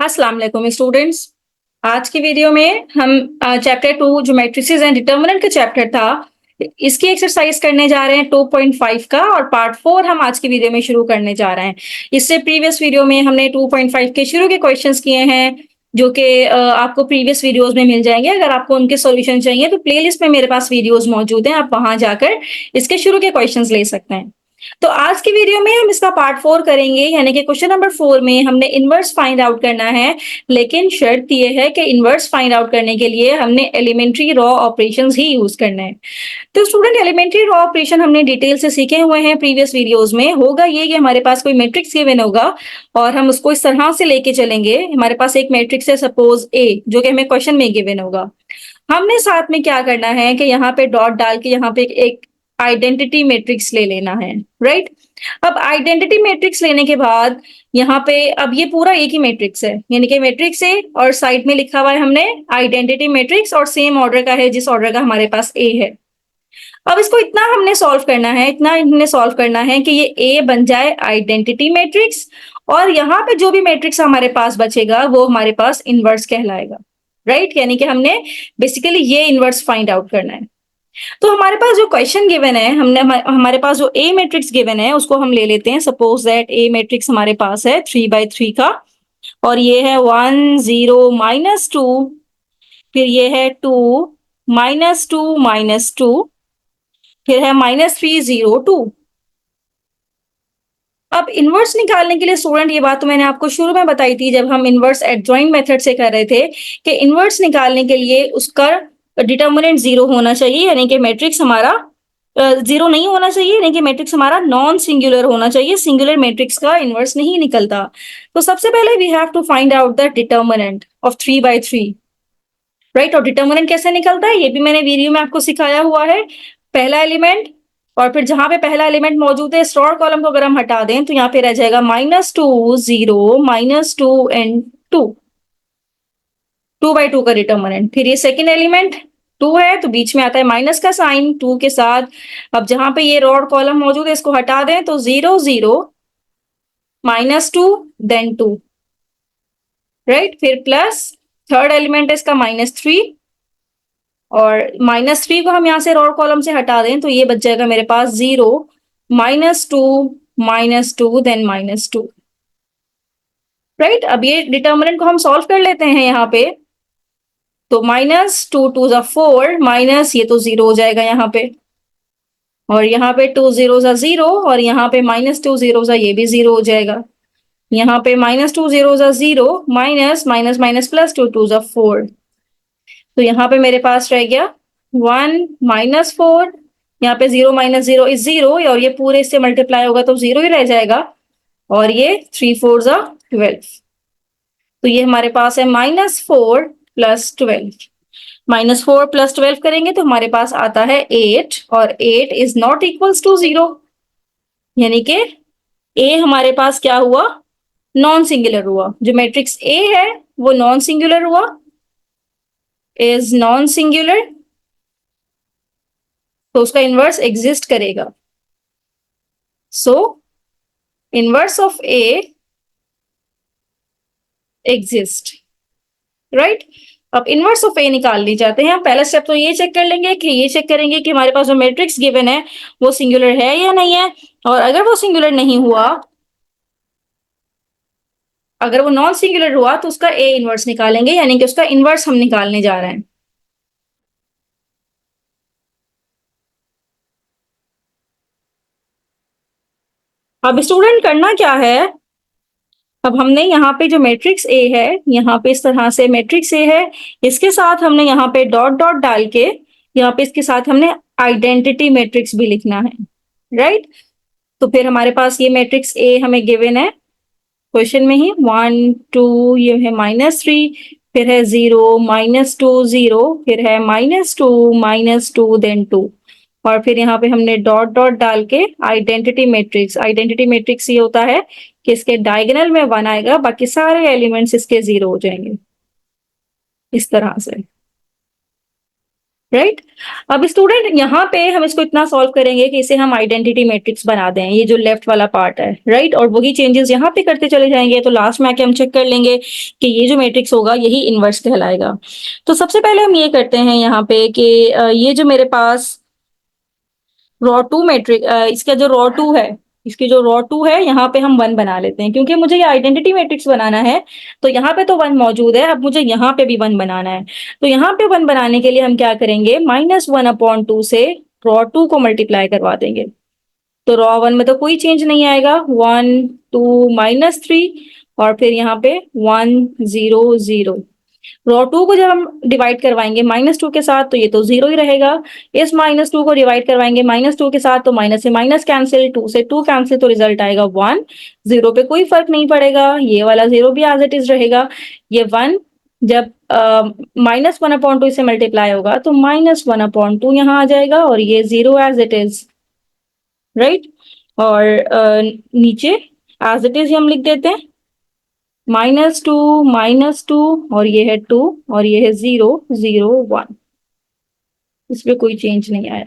अस्सलाम वालेकुम स्टूडेंट्स। आज की वीडियो में हम चैप्टर 2 जो मैट्रिसेस एंड डिटरमिनेंट का चैप्टर था, इसकी एक्सरसाइज करने जा रहे हैं 2.5 का, और पार्ट 4 हम आज की वीडियो में शुरू करने जा रहे हैं। इससे प्रीवियस वीडियो में हमने 2.5 के शुरू के क्वेश्चंस किए हैं, जो कि आपको प्रीवियस वीडियोस में मिल जाएंगे। अगर आपको उनके सॉल्यूशन चाहिए तो प्लेलिस्ट में मेरे पास वीडियोस मौजूद हैं, आप वहां जाकर इसके शुरू के क्वेश्चंस ले सकते हैं। तो आज की वीडियो में हम इसका पार्ट 4 करेंगे, यानी कि क्वेश्चन नंबर 4 में हमने इनवर्स फाइंड आउट करना है। लेकिन शर्त यह है कि इनवर्स फाइंड आउट करने के लिए हमने एलिमेंट्री रॉ ऑपरेशंस ही यूज करना है। तो स्टूडेंट, एलिमेंट्री रॉ ऑपरेशन हमने डिटेल से सीखे हुए हैं प्रीवियस वीडियोस में। होगा ये कि हमारे पास कोई मैट्रिक्स गिवन होगा और हम उसको इस तरह से लेके चलेंगे। हमारे पास एक मैट्रिक्स है सपोज ए, जो कि हमें क्वेश्चन में गिवन होगा। हमने साथ में क्या करना है कि यहाँ पे डॉट डाल के यहाँ पे एक आइडेंटिटी मैट्रिक्स ले लेना है, राइट। अब आइडेंटिटी मैट्रिक्स लेने के बाद यहाँ पे अब ये पूरा एक ही मैट्रिक्स है, यानी कि मैट्रिक्स है और साइड में लिखा हुआ है हमने आइडेंटिटी मैट्रिक्स, और सेम ऑर्डर का है जिस ऑर्डर का हमारे पास ए है। अब इसको इतना हमने सॉल्व करना है, इतना हमने सॉल्व करना है कि ये ए बन जाए आइडेंटिटी मैट्रिक्स, और यहाँ पे जो भी मैट्रिक्स हमारे पास बचेगा वो हमारे पास इनवर्स कहलाएगा, राइट। यानी कि हमने बेसिकली ये इनवर्स फाइंड आउट करना है। तो हमारे पास जो क्वेश्चन गिवन है, हमने हमारे पास जो ए मैट्रिक्स गिवन है उसको हम ले लेते हैं। सपोज दैट ए मैट्रिक्स हमारे पास है 3/3 का, और ये है 1 0 -2, फिर ये है 2 -2 -2, फिर है -3 0 2। अब इनवर्स निकालने के लिए स्टूडेंट, ये बात तो मैंने आपको शुरू में बताई थी जब हम इनवर्स एडजॉइंट मेथड से कर रहे थे, कि इनवर्स निकालने के लिए उसका डिटर्मिनेंट 0 होना चाहिए, यानी कि मैट्रिक्स हमारा 0 नहीं होना चाहिए, यानी कि मैट्रिक्स हमारा नॉन सिंगुलर होना चाहिए। सिंगुलर मैट्रिक्स का इनवर्स नहीं निकलता। तो सबसे पहले we have to find out the determinant of 3/3, right. और डिटर्मिनेंट कैसे निकलता है ये भी मैंने वीडियो में आपको सिखाया हुआ है। पहला एलिमेंट, और फिर जहां पे पहला एलिमेंट मौजूद है स्टोर कॉलम को अगर हम हटा दें तो यहाँ पे रह जाएगा -2 0 -2 एंड 2, 2/2 का डिटर्मिनेंट। फिर ये सेकेंड एलिमेंट 2 है तो बीच में आता है माइनस का साइन 2 के साथ। अब जहां पे ये रोड कॉलम मौजूद है इसको हटा दें तो 0 0 -2 देन 2, राइट। फिर प्लस थर्ड एलिमेंट है इसका -3, और -3 को हम यहाँ से रोड कॉलम से हटा दें तो ये बच जाएगा मेरे पास 0 -2 -2 देन -2, राइट। अब ये डिटर्मिनेंट को हम सॉल्व कर लेते हैं यहाँ पे। तो -2 2 ज़ा 4, माइनस ये तो 0 हो जाएगा यहाँ पे, और यहाँ पे 2 0 ज़ा 0, और यहाँ पे -2 0 ज़ा ये भी 0 हो जाएगा। यहाँ पे -2 0 ज़ा 0, माइनस माइनस माइनस प्लस 2 2 ज़ा 4। तो यहाँ पे मेरे पास रह गया 1 -4, यहाँ पे 0 -0 इज 0, और ये पूरे इससे मल्टीप्लाई होगा तो 0 ही रह जाएगा, और ये 3 4 ज़ा 12। तो ये हमारे पास है -4 + 12। -4 + 12 करेंगे तो हमारे पास आता है 8, और 8 इज नॉट इक्वल्स टू 0, यानी कि ए हमारे पास क्या हुआ, नॉन सिंगुलर हुआ। जो मैट्रिक्स ए है वो नॉन सिंगुलर हुआ, इज नॉन सिंगुलर, तो उसका इनवर्स एग्जिस्ट करेगा। सो inverse of A exist, right. अब इनवर्स ऑफ ए निकालनी चाहते हैं। पहला स्टेप तो ये चेक कर लेंगे कि ये चेक करेंगे कि हमारे पास जो मैट्रिक्स गिवन है वो सिंगुलर है या नहीं है, और अगर वो सिंगुलर नहीं हुआ, अगर वो नॉन सिंगुलर हुआ तो उसका ए इनवर्स निकालेंगे, यानी कि उसका इनवर्स हम निकालने जा रहे हैं। अब स्टूडेंट करना क्या है, अब हमने यहाँ पे जो मैट्रिक्स ए है, यहाँ पे इस तरह से मैट्रिक्स ए है, इसके साथ हमने यहाँ पे डॉट डॉट डाल के यहाँ पे इसके साथ हमने आइडेंटिटी मैट्रिक्स भी लिखना है, राइट। तो फिर हमारे पास ये मैट्रिक्स ए हमें गिवन है क्वेश्चन में ही, 1 2, ये है -3, फिर है 0 -2 0, फिर है -2 -2 देन 2, और फिर यहाँ पे हमने डॉट डॉट डाल के आइडेंटिटी मैट्रिक्स। आइडेंटिटी मैट्रिक्स ये होता है कि इसके डायगोनल में 1 आएगा, बाकी सारे एलिमेंट्स इसके 0 हो जाएंगे इस तरह से, राइट। अब स्टूडेंट यहाँ पे हम इसको इतना सॉल्व करेंगे कि इसे हम आइडेंटिटी मैट्रिक्स बना दें, ये जो लेफ्ट वाला पार्ट है, राइट। और वही चेंजेस यहाँ पे करते चले जाएंगे, तो लास्ट में आके हम चेक कर लेंगे कि ये जो मैट्रिक्स होगा यही इनवर्स कहलाएगा। तो सबसे पहले हम ये करते हैं यहाँ पे कि ये जो मेरे पास रॉ टू मैट्रिक, इसका जो रॉ टू है, इसकी जो रॉ टू है यहाँ पे हम वन बना लेते हैं, क्योंकि मुझे ये आइडेंटिटी मैट्रिक्स बनाना है। तो यहाँ पे तो वन मौजूद है, अब मुझे यहाँ पे भी वन बनाना है। तो यहाँ पे वन बनाने के लिए हम क्या करेंगे, -1/2 से रॉ टू को मल्टीप्लाई करवा देंगे। तो रॉ वन में तो कोई चेंज नहीं आएगा, 1 2 -3, और फिर यहाँ पे 1 0 0। रॉ टू को जब हम डिवाइड करवाएंगे -2 के साथ, तो ये तो जीरो ही रहेगा। इस -2 को डिवाइड करवाएंगे -2 के साथ, तो माइनस से माइनस कैंसिल, 2 से 2 कैंसिल, तो रिजल्ट आएगा 1। जीरो पे कोई फर्क नहीं पड़ेगा, ये वाला जीरो भी एज इट इज रहेगा। ये 1 जब -1/2 से मल्टीप्लाई होगा, तो -1/2 यहाँ आ जाएगा, और ये zero as it is, right. और नीचे एज इट इज हम लिख देते हैं -2 और ये है 2, और ये है 0 0 1। इस पे कोई चेंज नहीं आया,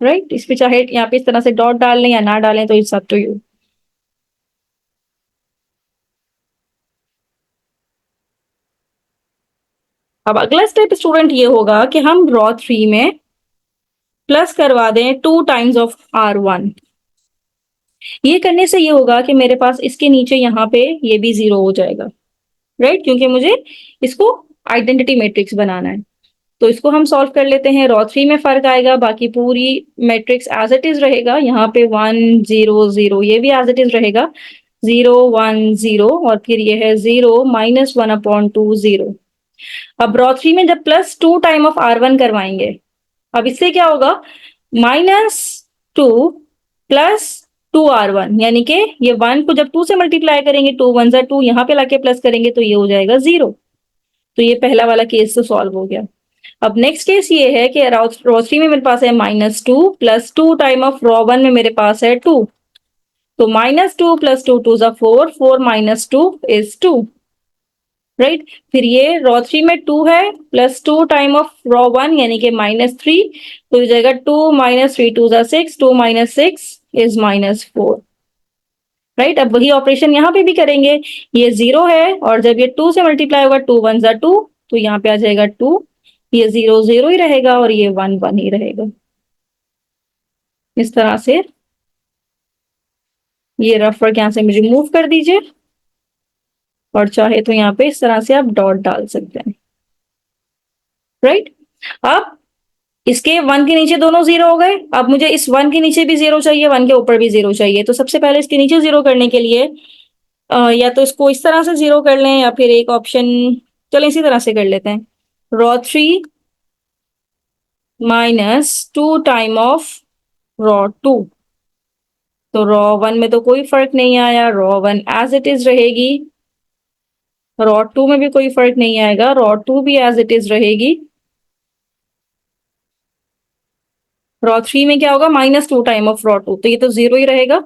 राइट। इस पे चाहे यहाँ पे इस तरह से डॉट डाल लें या ना डालें, तो इट्स अप टू यू। अब अगला स्टेप स्टूडेंट ये होगा कि हम रॉ थ्री में प्लस करवा दें 2 टाइम्स ऑफ R1। ये करने से ये होगा कि मेरे पास इसके नीचे यहाँ पे ये भी जीरो हो जाएगा, राइट, क्योंकि मुझे इसको आइडेंटिटी मैट्रिक्स बनाना है। तो इसको हम सॉल्व कर लेते हैं। रॉ थ्री में फर्क आएगा, बाकी पूरी मैट्रिक्स एज इट इज रहेगा। यहाँ पे 1 0 0, ये भी एज इट इज रहेगा, 0 1 0, और फिर ये है 0 -1/2 0। अब रॉ थ्री में जब +2 टाइम ऑफ R1 करवाएंगे, अब इससे क्या होगा, -2 +2R1, यानी कि ये 1 को जब 2 से मल्टीप्लाई करेंगे, 2 1 2, यहाँ पे लाके प्लस करेंगे तो ये हो जाएगा 0। तो ये पहला वाला केस तो सॉल्व हो गया। अब नेक्स्ट केस ये है कि रॉ थ्री में मेरे पास है -2 +2 टाइम ऑफ रॉ वन में मेरे पास है 2। तो -2 +2 2 4, 4 -2 इज 2, राइट। फिर ये रॉ थ्री में 2 है, +2 टाइम ऑफ रॉ वन यानी कि -3, तो हो जाएगा 2 -3 2 6, 2 6 इज -4, राइट। अब वही ऑपरेशन यहाँ पे भी करेंगे। ये 0 है, और जब ये 2 से मल्टीप्लाई होगा, 2 1 2, तो यहाँ पे आ जाएगा 2। ये 0 0 ही रहेगा, और ये 1 1 ही रहेगा। इस तरह से ये रफ वर्क यहाँ से रिमूव कर दीजिए, और चाहे तो यहाँ पे इस तरह से आप डॉट डाल सकते हैं, राइट। अब इसके 1 के नीचे दोनों 0 हो गए। अब मुझे इस 1 के नीचे भी 0 चाहिए, 1 के ऊपर भी 0 चाहिए। तो सबसे पहले इसके नीचे 0 करने के लिए या तो इसको इस तरह से 0 कर लें, या फिर एक ऑप्शन, चलो इसी तरह से कर लेते हैं, row three -2 time of row two. तो रॉ वन में तो कोई फर्क नहीं आया, row one as it is रहेगी। रॉ टू में भी कोई फर्क नहीं आएगा, रॉ टू भी एज इट इज रहेगी। रॉ थ्री में क्या होगा, -2 टाइम ऑफ रॉ टू, तो ये तो 0 ही रहेगा।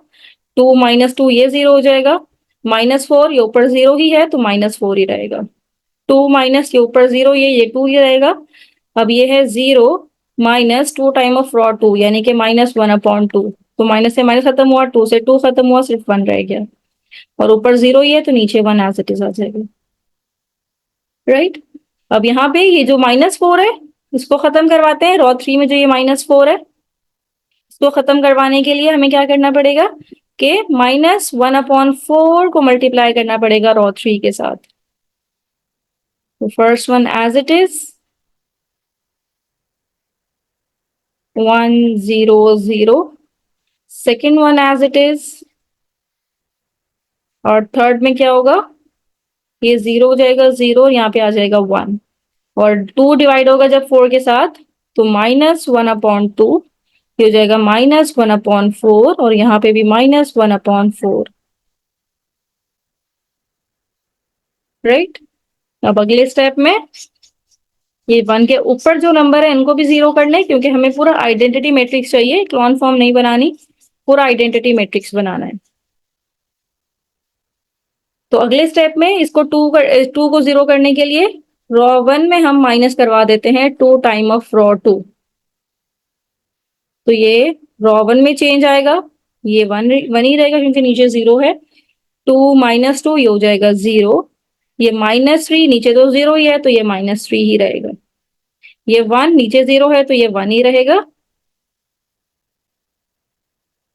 2 -2 ये 0 हो जाएगा। -4 ये ऊपर 0 ही है, तो -4 ही रहेगा। 2 माइनस ये ऊपर 0 ये 2 ही रहेगा। अब ये है 0 -2 टाइम ऑफ रॉ टू, यानी कि -1/2। तो माइनस से माइनस खत्म हुआ, 2 से 2 खत्म हुआ, सिर्फ 1 रह गया, और ऊपर 0 ही है, तो नीचे 1 एज इट इज आ जाएगा, राइट। अब यहाँ पे ये जो -4 है, इसको खत्म करवाते हैं। रॉ थ्री में जो ये -4 है, इसको खत्म करवाने के लिए हमें क्या करना पड़ेगा कि -1/4 को मल्टीप्लाई करना पड़ेगा रॉ थ्री के साथ। तो first one as it is 1 0 0, second one as it is, और थर्ड में क्या होगा, ये 0 हो जाएगा, 0 यहाँ पे आ जाएगा 1, और 2 डिवाइड होगा जब 4 के साथ, तो -1/2, ये हो जाएगा -1/4, और यहाँ पे भी -1/4, राइट। अब अगले स्टेप में ये 1 के ऊपर जो नंबर है इनको भी 0 कर लें, क्योंकि हमें पूरा आइडेंटिटी मैट्रिक्स चाहिए, क्लोन फॉर्म नहीं बनानी, पूरा आइडेंटिटी मैट्रिक्स बनाना है। तो अगले स्टेप में इसको 2 को 0 करने के लिए रॉ 1 में हम माइनस करवा देते हैं 2 टाइम ऑफ रॉ 2, तो ये रॉ 1 में चेंज आएगा, ये 1 1 ही रहेगा क्योंकि नीचे 0 है। 2 माइनस 2 ये हो जाएगा 0, ये -3 नीचे तो 0 ही है तो ये -3 ही रहेगा। ये 1 नीचे 0 है तो ये 1 ही रहेगा।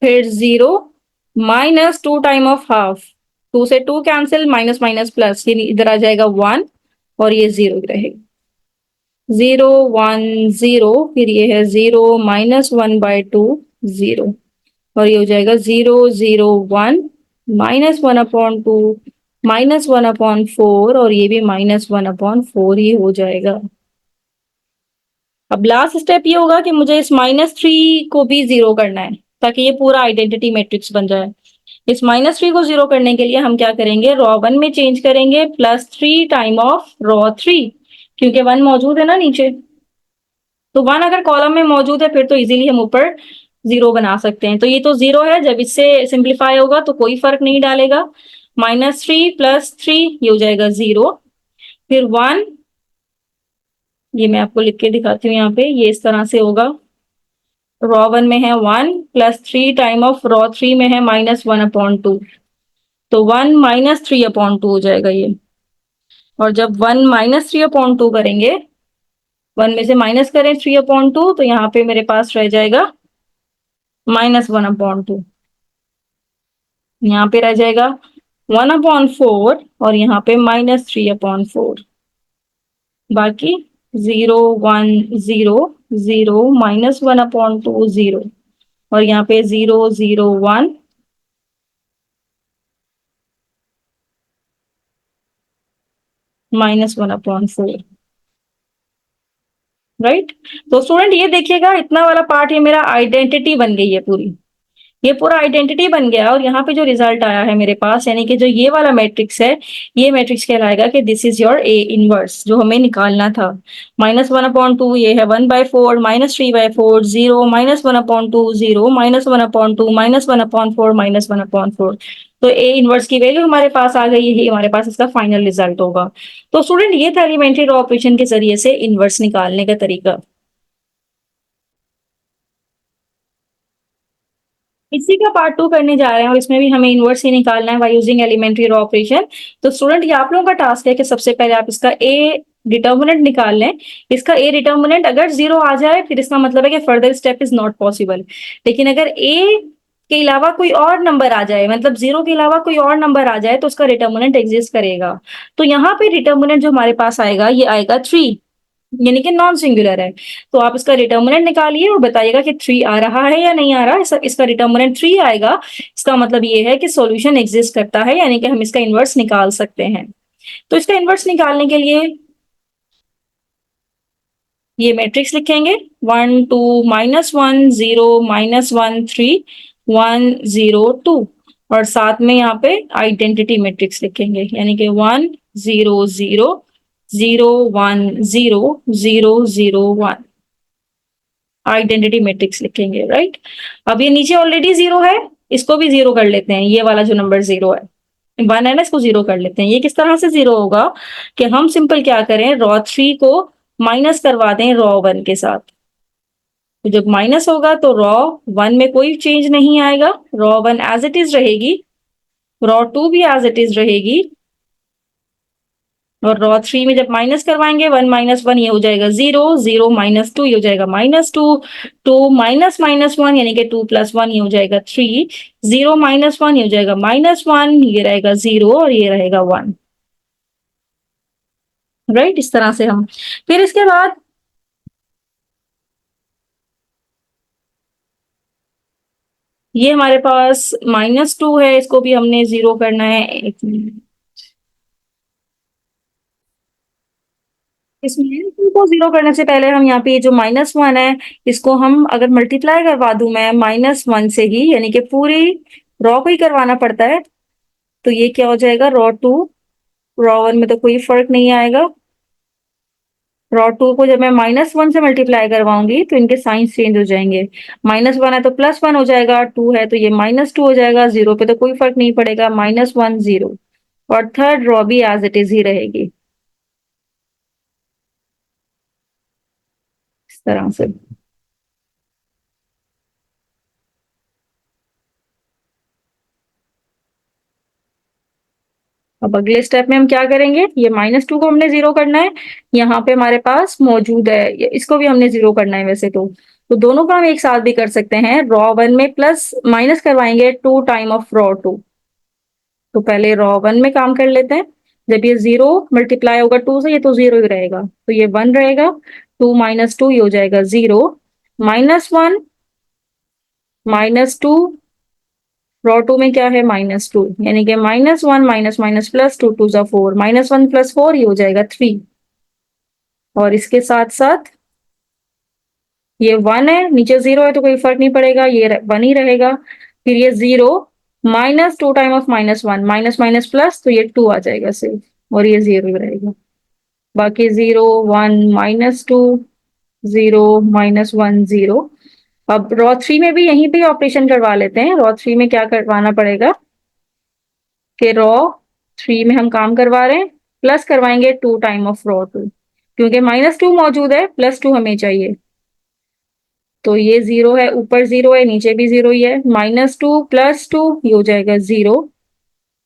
फिर 0 माइनस 2 टाइम ऑफ हाफ, 2 से 2 कैंसिल, माइनस माइनस प्लस, ये इधर आ जाएगा 1 और ये 0 रहेगा। 0 1 0, फिर ये है 0 -1/2 0, और ये हो जाएगा 0 0 1 -1/2 -1/4, और ये भी -1/4 ही हो जाएगा। अब लास्ट स्टेप ये होगा कि मुझे इस -3 को भी 0 करना है ताकि ये पूरा आइडेंटिटी मैट्रिक्स बन जाए। इस -3 को 0 करने के लिए हम क्या करेंगे, रॉ 1 में चेंज करेंगे +3 टाइम ऑफ रॉ 3, क्योंकि 1 मौजूद है ना नीचे, तो 1 अगर कॉलम में मौजूद है फिर तो इजीली हम ऊपर 0 बना सकते हैं। तो ये तो 0 है, जब इससे सिंप्लीफाई होगा तो कोई फर्क नहीं डालेगा। -3 + 3 ये हो जाएगा 0, फिर 1, ये मैं आपको लिख के दिखाती हूँ यहाँ पे, ये इस तरह से होगा। रॉ 1 में है 1 +3 टाइम ऑफ रॉ 3 में है -1/2, तो 1 -3/2 हो जाएगा ये। और जब 1 -3/2 करेंगे, 1 में से माइनस करें 3/2, तो यहाँ पे मेरे पास रह जाएगा -1/2, यहाँ पे रह जाएगा 1/4, और यहाँ पे -3/4, बाकी 0 1 0 0 -1/2 0, और यहाँ पे 0 0 1 -1/4, राइट। तो स्टूडेंट ये देखिएगा, इतना वाला पार्ट ये मेरा आइडेंटिटी बन गई है पूरी, ये पूरा आइडेंटिटी बन गया। और यहाँ पे जो रिजल्ट आया है मेरे पास, यानी कि जो ये वाला मैट्रिक्स है, ये मैट्रिक्स कहलाएगा कि this is your A inverse, जो हमें निकालना था। -1/2 ये है 1/4, -3/4 0, -1/2 0, -1/2 -1/4 -1/4, तो ए इनवर्स की वैल्यू हमारे पास आ गई, यही हमारे पास इसका फाइनल रिजल्ट होगा। तो स्टूडेंट ये था एलिमेंट्री रॉ ऑपरेशन के जरिए से इनवर्स निकालने का तरीका। इसी का पार्ट 2 करने जा रहे हैं और इसमें भी हमें इनवर्स ही निकालना है by using elementary row operation. तो स्टूडेंट ये आप लोगों का टास्क है कि सबसे पहले आप इसका ए डिटर्मिनेंट निकाल लें। इसका ए डिटर्मिनेंट अगर 0 आ जाए फिर इसका मतलब है कि further step is not possible. लेकिन अगर ए के अलावा कोई और नंबर आ जाए, मतलब 0 के अलावा कोई और नंबर आ जाए, तो उसका डिटर्मिनेंट एग्जिस्ट करेगा। तो यहाँ पे डिटर्मिनेंट जो हमारे पास आएगा, ये आएगा 3, यानी कि नॉन सिंगुलर है। तो आप इसका डिटर्मिनेंट निकालिए और बताइएगा कि 3 आ रहा है या नहीं आ रहा। इसका डिटर्मिनेंट 3 आएगा, इसका मतलब ये है कि सॉल्यूशन एग्जिस्ट करता है, यानी कि हम इसका इनवर्स निकाल सकते हैं। तो इसका इनवर्स निकालने के लिए ये मैट्रिक्स लिखेंगे, 1 2 -1 0 -1 3 1 0 2, और साथ में यहाँ पे आइडेंटिटी मैट्रिक्स लिखेंगे, यानी कि 1 0 0 0 1 0 0 0 1, आइडेंटिटी मैट्रिक्स लिखेंगे, राइट। अब ये नीचे ऑलरेडी 0 है, इसको भी 0 कर लेते हैं, ये वाला जो नंबर 0 है, 1 है ना, इसको 0 कर लेते हैं। ये किस तरह से 0 होगा कि हम सिंपल क्या करें, रॉ 3 को माइनस करवा दें रॉ 1 के साथ। तो जब माइनस होगा तो रॉ 1 में कोई चेंज नहीं आएगा, रॉ 1 एज इट इज रहेगी, रॉ 2 भी एज इट इज रहेगी, और रॉ 3 में जब माइनस करवाएंगे 1 -1 ये हो जाएगा 0, 0 -2 ये हो जाएगा -2, 2 माइनस माइनस 1 यानी कि 2 + 1 ये हो जाएगा 3, 0 -1 ये हो जाएगा -1, ये रहेगा 0 और ये रहेगा 1, राइट। इस तरह से हम फिर इसके बाद ये हमारे पास -2 है, इसको भी हमने 0 करना है। एक मिनट, इसमें 2 को 0 करने से पहले हम यहाँ पे ये जो -1 है, इसको हम अगर मल्टीप्लाई करवा दूं मैं -1 से ही, यानी कि पूरी रॉ को ही करवाना पड़ता है, तो ये क्या हो जाएगा, रॉ 2, रॉ 1 में तो कोई फर्क नहीं आएगा। रॉ 2 को जब मैं -1 से मल्टीप्लाई करवाऊंगी तो इनके साइंस चेंज हो जाएंगे, -1 है तो +1 हो जाएगा, 2 है तो ये -2 हो जाएगा, 0 पे तो कोई फर्क नहीं पड़ेगा, -1 0, और थर्ड रॉ भी एज इट इज ही रहेगी। तरह से। अब अगले स्टेप में हम क्या करेंगे, ये -2 को हमने जीरो करना है, यहाँ पे हमारे पास मौजूद है, इसको भी हमने जीरो करना है वैसे तो दोनों का हम एक साथ भी कर सकते हैं। रॉ वन में प्लस माइनस करवाएंगे 2 टाइम ऑफ रॉ टू। तो पहले रॉ वन में काम कर लेते हैं। जब ये जीरो मल्टीप्लाई होगा टू से, ये तो जीरो ही रहेगा, तो ये वन रहेगा। 2 माइनस टू ये हो जाएगा जीरो, -1 -2, रॉ टू में क्या है -2, यानी कि -1 minus minus plus two two जा फोर, -1 प्लस 4 ये हो जाएगा 3। और इसके साथ साथ ये वन है, नीचे जीरो है तो कोई फर्क नहीं पड़ेगा, ये वन ही रहेगा। फिर ये zero -2 time of -1, minus minus plus, तो ये 2 आ जाएगा सिर्फ, और ये जीरो ही रहेगा। बाकी जीरो, वन, -2, जीरो, -1, जीरो। अब रॉ थ्री में भी यहीं पे ऑपरेशन करवा लेते हैं। रॉ थ्री में क्या करवाना पड़ेगा कि रॉ थ्री में हम काम करवा रहे हैं, प्लस करवाएंगे 2 टाइम ऑफ रॉ टू, क्योंकि -2 मौजूद है, +2 हमें चाहिए। तो ये जीरो है, ऊपर जीरो है, नीचे भी जीरो ही है। -2 + 2 ये हो जाएगा zero.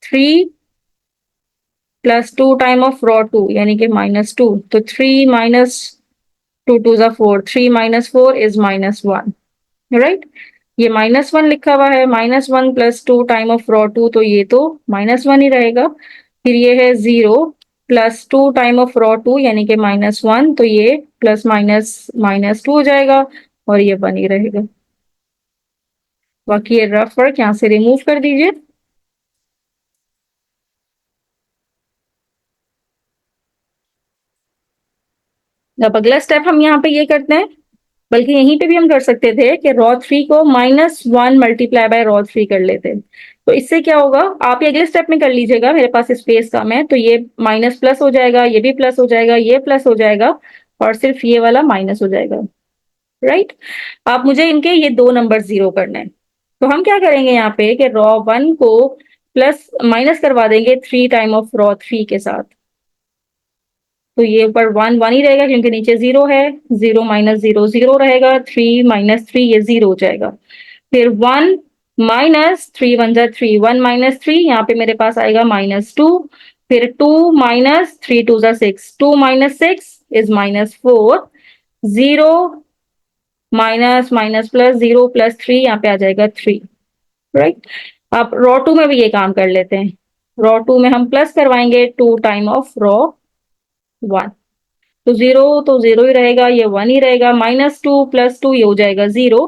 3 + 2 time of row two यानी कि -2, तो 3 माइनस 2 टू जा 4, 3 माइनस 4 इज -1, राइट। ये -1 लिखा हुआ है, -1 + 2 टाइम ऑफ रॉ टू, तो ये तो -1 ही रहेगा। फिर ये है zero + 2 time of row two यानी कि -1, तो ये प्लस माइनस -2 हो जाएगा, और ये 1 ही रहेगा। बाकी ये रफ वर्क यहाँ से रिमूव कर दीजिए। अब अगला स्टेप हम यहाँ पे ये करते हैं, बल्कि यहीं पे भी हम कर सकते थे कि रॉ थ्री को -1 मल्टीप्लाई बाय रॉ थ्री कर लेते। तो इससे क्या होगा, आप ये अगले स्टेप में कर लीजिएगा, मेरे पास स्पेस कम है, तो ये माइनस प्लस हो जाएगा, ये भी प्लस हो जाएगा, ये प्लस हो जाएगा, और सिर्फ ये वाला माइनस हो जाएगा, राइट। आप मुझे इनके ये दो नंबर जीरो करने हैं, तो हम क्या करेंगे यहाँ पे कि रॉ वन को प्लस माइनस करवा देंगे 3 टाइम ऑफ रॉ थ्री के साथ। तो ये ऊपर 1 1 ही रहेगा क्योंकि नीचे जीरो है, जीरो माइनस जीरो जीरो रहेगा, 3 माइनस 3 ये जीरो हो जाएगा। फिर 1 माइनस 3 वन जा 3, 1 माइनस 3 यहाँ पे मेरे पास आएगा -2। फिर 2 माइनस 3 टू जा 6, 2 minus 6 is -4, zero minus minus plus zero plus 3 यहाँ पे आ जाएगा 3, राइट। अब रॉ टू में भी ये काम कर लेते हैं। रॉ टू में हम प्लस करवाएंगे 2 टाइम ऑफ रॉ वन, तो जीरो ही रहेगा, ये 1 ही रहेगा। -2 + 2 ये हो जाएगा जीरो,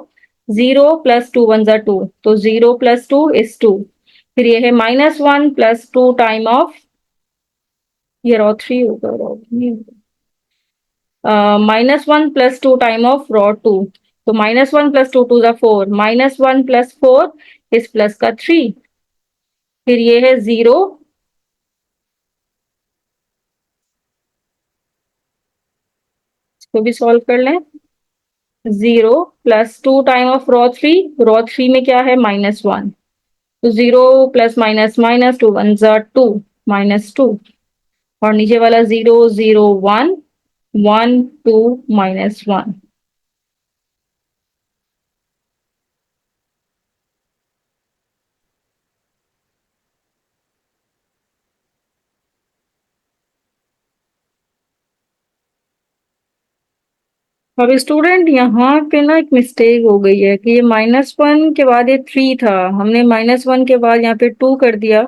जीरो + 2 वन जा 2, तो जीरो + 2 इज 2। फिर ये है -1 + 2 टाइम ऑफ, ये रॉ थ्री होगा, row -1 + 2 time of row two, तो -1 + 2 टू जा 4, -1 + 4 इस प्लस का 3। फिर ये है जीरो, इसको भी सॉल्व कर लें। Zero + 2 time of raw three में क्या है -1, तो zero plus minus minus two one जा टू, -2, और नीचे वाला जीरो जीरो वन, 1 2 -1। अब स्टूडेंट यहाँ पे ना एक मिस्टेक हो गई है कि ये -1 के बाद ये 3 था, हमने -1 के बाद यहाँ पे 2 कर दिया,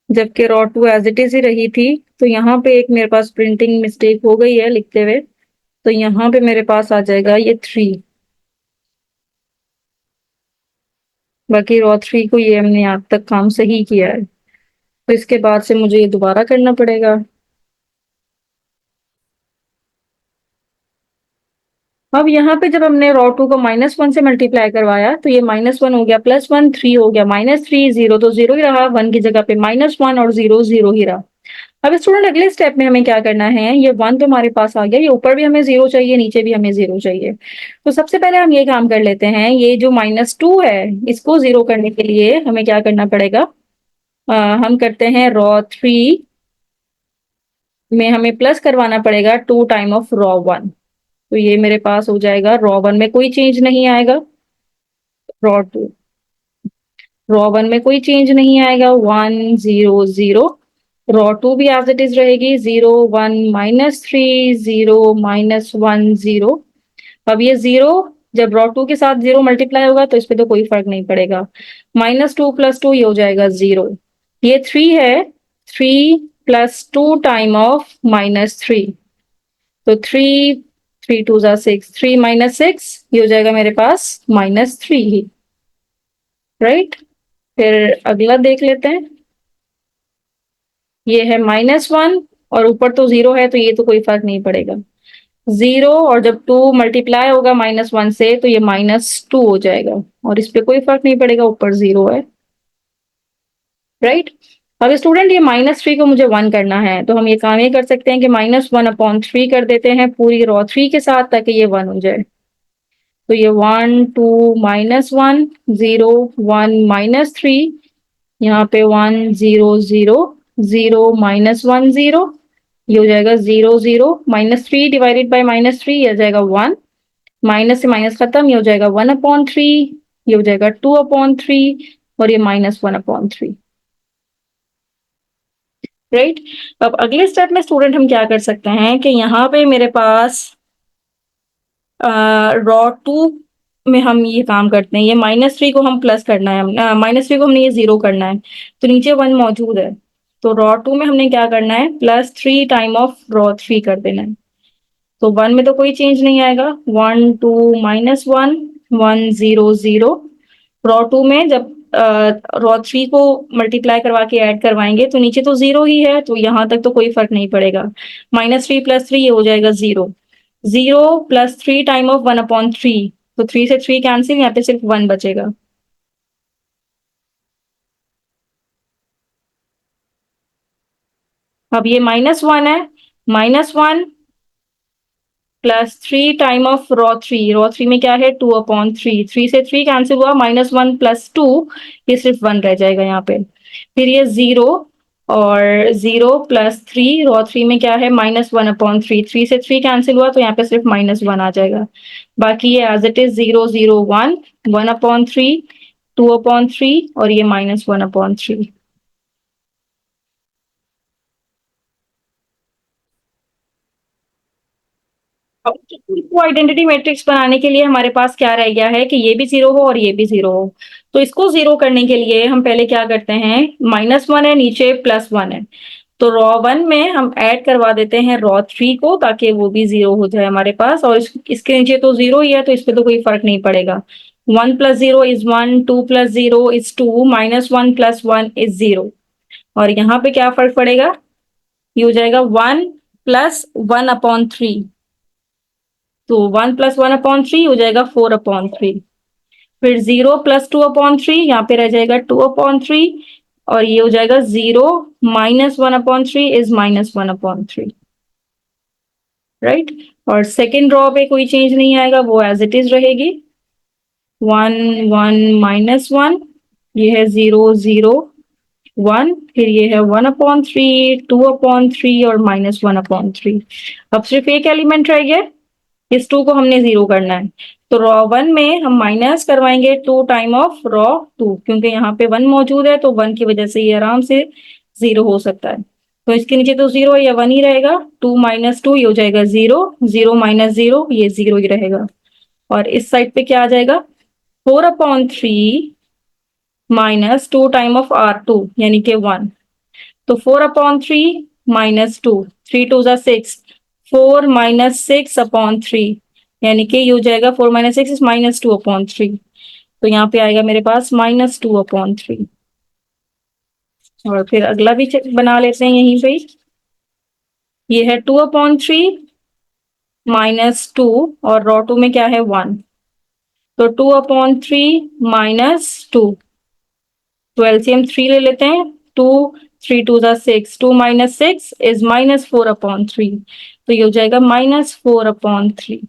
जबकि row two as it is ही रही थी। तो यहाँ पे एक मेरे पास प्रिंटिंग मिस्टेक हो गई है लिखते हुए, तो यहाँ पे मेरे पास आ जाएगा ये 3। बाकी रॉ थ्री को ये हमने आज तक काम सही किया है, तो इसके बाद से मुझे ये दोबारा करना पड़ेगा। अब यहाँ पे जब हमने रॉ टू को -1 से मल्टीप्लाई करवाया, तो ये -1 हो गया, +1 3 हो गया, -3 जीरो, तो जीरो ही रहा, 1 की जगह पे -1 और जीरो जीरो ही रहा। अब स्टूडेंट अगले स्टेप में हमें क्या करना है, ये 1 तो हमारे पास आ गया, ये ऊपर भी हमें जीरो चाहिए, नीचे भी हमें जीरो चाहिए। तो सबसे पहले हम ये काम कर लेते हैं, ये जो -2 है इसको जीरो करने के लिए हमें क्या करना पड़ेगा, हम करते हैं रॉ थ्री में हमें प्लस करवाना पड़ेगा 2 टाइम ऑफ रॉ वन। तो ये मेरे पास हो जाएगा, रॉ वन में कोई चेंज नहीं आएगा, रॉ टू, रॉ वन में कोई चेंज नहीं आएगा, 1 0 0। रॉ टू भी एज इट इज रहेगी, 0 1 -3 0 -1 0। अब ये 0 जब रॉ टू के साथ 0 मल्टीप्लाई होगा तो इस पे तो कोई फर्क नहीं पड़ेगा। -2 + 2 ये हो जाएगा 0। ये 3 है, 3 + 2 टाइम ऑफ -3, तो 3 3 2 ज़ा 6, 3 -6 ये हो जाएगा मेरे पास -3 ही, राइट। फिर अगला देख लेते हैं, ये है -1 और ऊपर तो 0 है तो ये तो कोई फर्क नहीं पड़ेगा। 0 और जब 2 मल्टीप्लाई होगा -1 से तो ये -2 हो जाएगा और इस पे कोई फर्क नहीं पड़ेगा, ऊपर 0 है, राइट। अब स्टूडेंट ये -3 को मुझे 1 करना है, तो हम ये काम ये कर सकते हैं कि -1/3 कर देते हैं पूरी रॉ 3 के साथ, ताकि ये 1 हो जाए। तो ये 1 2 -1 0 1 -3, यहाँ पे 1 0 0 0 -1 0, ये हो जाएगा 0 0, -3 डिवाइडेड बाय -3 ये आ जाएगा 1, माइनस से माइनस खत्म, ये हो जाएगा 1/3, ये हो जाएगा 2/3 और ये -1/3, राइट। अब अगले स्टेप में स्टूडेंट हम क्या कर सकते हैं कि यहाँ पे मेरे पास रॉ टू में हम ये काम करते हैं, ये -3 को हम प्लस करना है, -3 को हमने ये 0 करना है, तो नीचे 1 मौजूद है, तो रॉ टू में हमने क्या करना है, +3 टाइम ऑफ रॉ 3 कर देना है। तो 1 में तो कोई चेंज नहीं आएगा, 1 2 -1 1 0 0। रॉ टू में जब रॉ 3 को मल्टीप्लाई करवा के ऐड करवाएंगे तो नीचे तो 0 ही है, तो यहाँ तक तो कोई फर्क नहीं पड़ेगा। -3 + 3 ये हो जाएगा 0, 0 + 3 टाइम ऑफ 1/3, तो 3 से 3 कैंसिल, यहाँ पे सिर्फ 1 बचेगा। अब ये -1 है, -1 +3 टाइम ऑफ रॉ 3, रॉ 3 में क्या है, 2/3, 3 से 3 कैंसिल हुआ, -1 + 2, ये सिर्फ 1 रह जाएगा यहाँ पे। फिर ये 0 और 0 + 3, रॉ 3 में क्या है, -1/3, 3 से 3 कैंसिल हुआ तो यहाँ पे सिर्फ -1 आ जाएगा। बाकी ये एज इट इज 0 0 1, 1/3, 2/3 और ये -1/3। अब इसको आइडेंटिटी मैट्रिक्स बनाने के लिए हमारे पास क्या रह गया है कि ये भी 0 हो और ये भी 0 हो। तो इसको 0 करने के लिए हम पहले क्या करते हैं, -1 है, नीचे +1 है, तो रॉ 1 में हम ऐड करवा देते हैं रॉ 3 को, ताकि वो भी 0 हो जाए हमारे पास, और इसके नीचे तो 0 ही है तो इस पे तो कोई फर्क नहीं पड़ेगा। 1 + 0 = 1, 2 + 0 = 2, -1 + 1 = 0, और यहाँ पे क्या फर्क पड़ेगा, ये हो जाएगा 1 + 1/3, तो 1 + 1/3 हो जाएगा 4/3। फिर 0 + 2/3, यहाँ पे रह जाएगा 2/3, और ये हो जाएगा 0 -1/3 = -1/3, राइट। और सेकेंड रॉ पे कोई चेंज नहीं आएगा, वो एज इट इज रहेगी, 1 1 -1, ये है 0 0 1, फिर ये है 1/3 2/3 और -1/3। अब सिर्फ एक एलिमेंट रह गया, इस 2 को हमने 0 करना है, तो रॉ 1 में हम माइनस करवाएंगे 2 टाइम ऑफ रॉ 2, क्योंकि यहाँ पे 1 मौजूद है तो 1 की वजह से ये आराम से 0 हो सकता है। तो इसके नीचे तो 0 या 1 ही रहेगा, 2 - 2 ये हो जाएगा 0, 0 - 0 ये 0 ही रहेगा, और इस साइड पे क्या आ जाएगा, 4/3 -2 टाइम ऑफ R2 यानी कि 1, तो 4/3 -2, 3 2 ज़ा 6, 4 -6/3 यानी कि ये हो जाएगा 4 - 6 is -2/3, तो यहाँ पे आएगा मेरे पास -2/3। और फिर अगला भी बना लेते हैं यहीं पे ही, ये है 2/3 -2 और रॉ 2 में क्या है 1, तो 2/3 -2, तो एलसीएम 3 ले लेते हैं, 2 3 2 ज़ा 6, 2 - 6 is -4/3, तो ये हो जाएगा -4/3,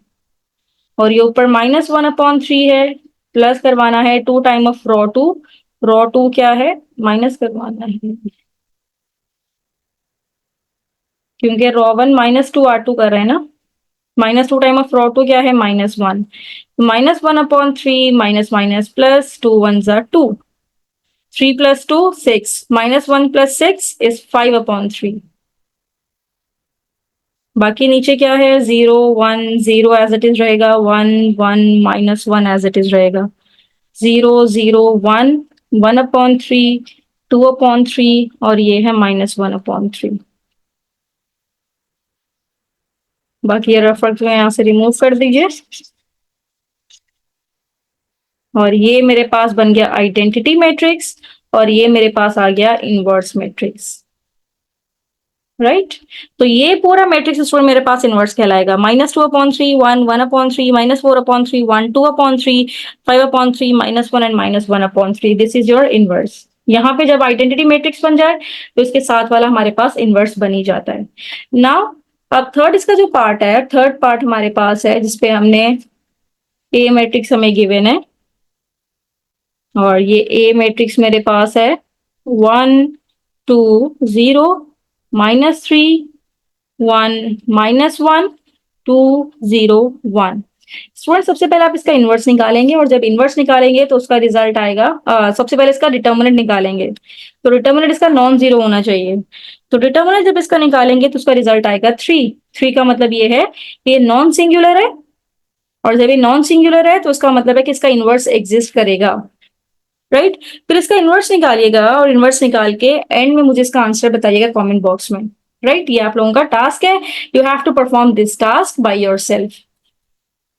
और ये ऊपर -1/3 है, प्लस करवाना है 2 टाइम ऑफ रॉ 2, रॉ 2 क्या है, माइनस करवाना है, क्योंकि रॉ 1 -2 R2 कर रहे हैं ना, -2 टाइम ऑफ रॉ 2 क्या है? -1, -1/3 minus minus plus 2 1s are 2, 3 + 2 6, -1 + 6 is 5/3। बाकी नीचे क्या है? 0 1 0 एज इट इज रहेगा, 1 1 -1 एज इट इज रहेगा, 0 0 1 1/3 2/3 और ये है -1/3। बाकी ये रेफर को यहाँ से रिमूव कर दीजिए और ये मेरे पास बन गया आइडेंटिटी मैट्रिक्स और ये मेरे पास आ गया इनवर्स मैट्रिक्स, राइट। तो ये पूरा मैट्रिक्स स्टूडेंट मेरे पास इनवर्स कहलाएगा। -2/3 1 1/3 -4/3 1 2/3 5/3 -1 and -1/3 this is your inverse. यहाँ पे जब आइडेंटिटी मैट्रिक्स बन जाए तो इसके साथ वाला हमारे पास इनवर्स बन ही जाता है। नाउ अब थर्ड इसका जो पार्ट है, थर्ड पार्ट हमारे पास है जिसपे हमने ए मैट्रिक्स हमें गिवन है और ये ए मैट्रिक्स मेरे पास है 1 2 0 -3 1 -1 2 0 1। स्टूडेंट सबसे पहले आप इसका इनवर्स निकालेंगे और जब इनवर्स निकालेंगे तो उसका रिजल्ट आएगा, सबसे पहले इसका डिटर्मिनेंट निकालेंगे तो डिटर्मिनेंट इसका नॉन जीरो होना चाहिए। तो डिटर्मिनेंट जब इसका निकालेंगे तो उसका रिजल्ट आएगा 3। 3 का मतलब ये है कि ये नॉन सिंगुलर है और जब ये नॉन सिंगुलर है तो उसका मतलब है कि इसका इनवर्स एग्जिस्ट करेगा, राइट। फिर इसका इनवर्स निकालिएगा और इनवर्स निकाल के एंड में मुझे इसका आंसर बताइएगा कमेंट बॉक्स में, राइट। ये आप लोगों का टास्क है, you have to perform this task by yourself,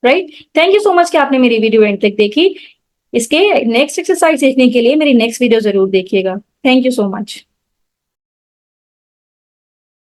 right. Thank you so much कि आपने मेरी वीडियो एंड तक देखी। इसके नेक्स्ट एक्सरसाइज देखने के लिए मेरी नेक्स्ट वीडियो जरूर देखिएगा। Thank you so much.